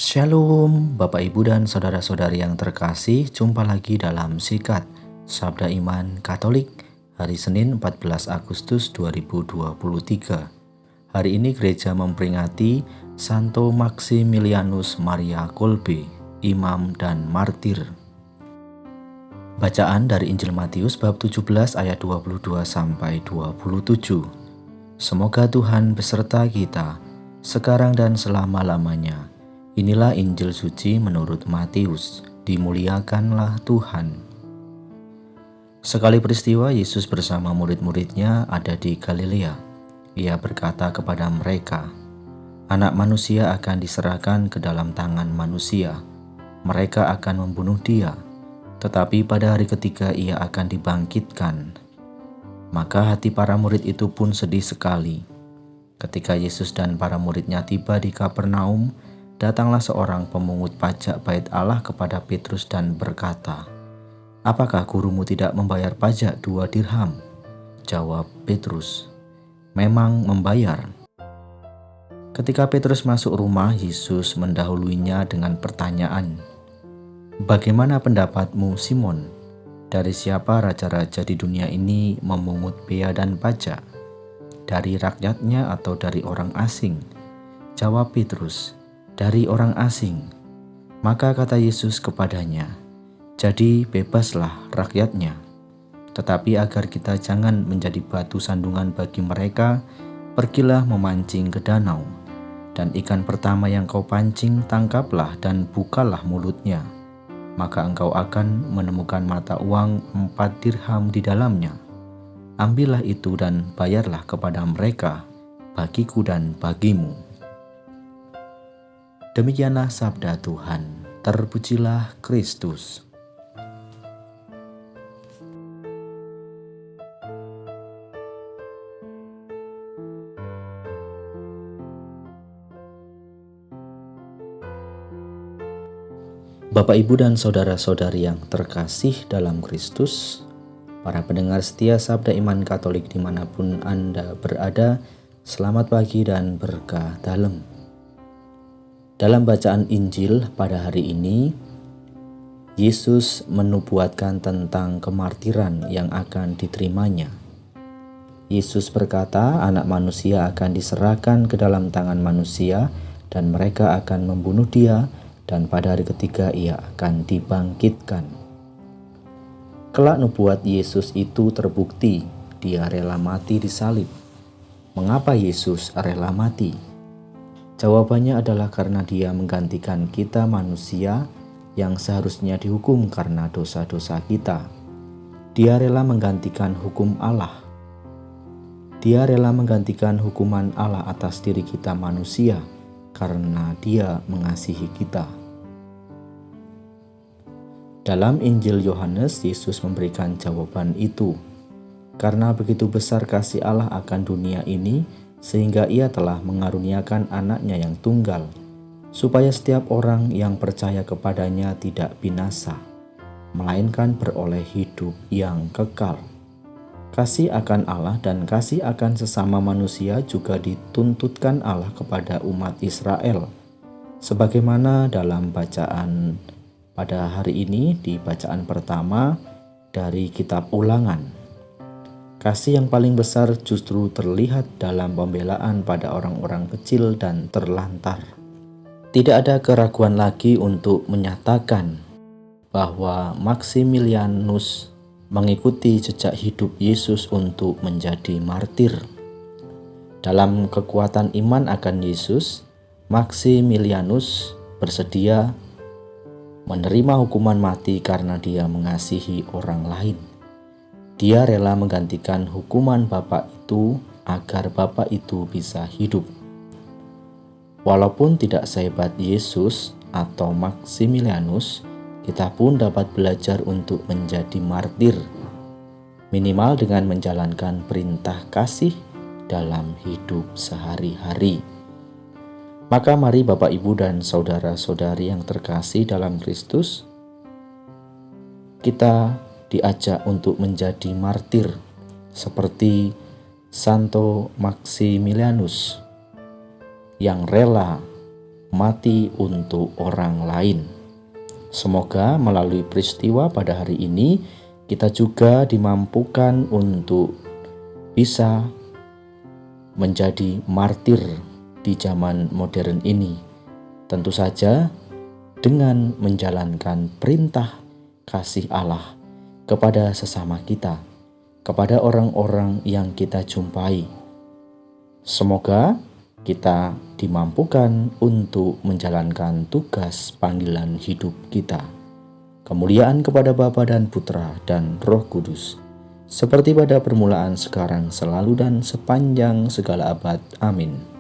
Shalom, Bapak Ibu dan saudara-saudari yang terkasih, jumpa lagi dalam Sikat Sabda Iman Katolik hari Senin 14 Agustus 2023. Hari ini gereja memperingati Santo Maximilianus Maria Kolbe, imam dan martir. Bacaan dari Injil Matius bab 17 ayat 22 sampai 27. Semoga Tuhan beserta kita sekarang dan selama-lamanya. Inilah Injil suci menurut Matius. Dimuliakanlah Tuhan. Sekali peristiwa Yesus bersama murid-muridnya ada di Galilea. Ia berkata kepada mereka, "Anak manusia akan diserahkan ke dalam tangan manusia. Mereka akan membunuh dia, tetapi pada hari ketiga ia akan dibangkitkan." Maka hati para murid itu pun sedih sekali. Ketika Yesus dan para muridnya tiba di Kapernaum, datanglah seorang pemungut pajak bait Allah kepada Petrus dan berkata, "Apakah gurumu tidak membayar pajak 2 dirham?" Jawab Petrus, "Memang membayar." Ketika Petrus masuk rumah, Yesus mendahuluinya dengan pertanyaan, "Bagaimana pendapatmu, Simon? Dari siapa raja-raja di dunia ini memungut bea dan pajak? Dari rakyatnya atau dari orang asing?" Jawab Petrus, "Dari orang asing." Maka kata Yesus kepadanya, "Jadi bebaslah rakyatnya. Tetapi agar kita jangan menjadi batu sandungan bagi mereka, pergilah memancing ke danau. Dan ikan pertama yang kau pancing, tangkaplah dan bukalah mulutnya. Maka engkau akan menemukan mata uang 4 dirham di dalamnya. Ambillah itu dan bayarlah kepada mereka, bagiku dan bagimu." Demikianlah sabda Tuhan. Terpujilah Kristus. Bapak, Ibu, dan saudara-saudari yang terkasih dalam Kristus, para pendengar setia Sabda Iman Katolik dimanapun Anda berada, selamat pagi dan berkah dalam. Dalam bacaan Injil pada hari ini, Yesus menubuatkan tentang kemartiran yang akan diterimanya. Yesus berkata, anak manusia akan diserahkan ke dalam tangan manusia dan mereka akan membunuh dia, dan pada hari ketiga ia akan dibangkitkan. Kelak nubuat Yesus itu terbukti, dia rela mati di salib. Mengapa Yesus rela mati? Jawabannya adalah karena dia menggantikan kita manusia yang seharusnya dihukum karena dosa-dosa kita. Dia rela menggantikan hukum Allah. Dia rela menggantikan hukuman Allah atas diri kita manusia karena dia mengasihi kita. Dalam Injil Yohanes, Yesus memberikan jawaban itu. Karena begitu besar kasih Allah akan dunia ini, sehingga ia telah mengaruniakan anaknya yang tunggal, supaya setiap orang yang percaya kepadanya tidak binasa, melainkan beroleh hidup yang kekal. Kasih akan Allah dan kasih akan sesama manusia juga dituntutkan Allah kepada umat Israel. Sebagaimana dalam bacaan pada hari ini di bacaan pertama dari kitab Ulangan. Kasih yang paling besar justru terlihat dalam pembelaan pada orang-orang kecil dan terlantar. Tidak ada keraguan lagi untuk menyatakan bahwa Maximilianus mengikuti jejak hidup Yesus untuk menjadi martir. Dalam kekuatan iman akan Yesus, Maximilianus bersedia menerima hukuman mati karena dia mengasihi orang lain. Dia rela menggantikan hukuman Bapa itu agar Bapa itu bisa hidup. Walaupun tidak sehebat Yesus atau Maximilianus, kita pun dapat belajar untuk menjadi martir, minimal dengan menjalankan perintah kasih dalam hidup sehari-hari. Maka mari Bapak, Ibu, dan saudara-saudari yang terkasih dalam Kristus, kita diajak untuk menjadi martir seperti Santo Maximilianus yang rela mati untuk orang lain. Semoga melalui peristiwa pada hari ini kita juga dimampukan untuk bisa menjadi martir di zaman modern ini. Tentu saja dengan menjalankan perintah kasih Allah kepada sesama kita, kepada orang-orang yang kita jumpai. Semoga kita dimampukan untuk menjalankan tugas panggilan hidup kita. Kemuliaan kepada Bapa dan Putra dan Roh Kudus, seperti pada permulaan, sekarang, selalu, dan sepanjang segala abad. Amin.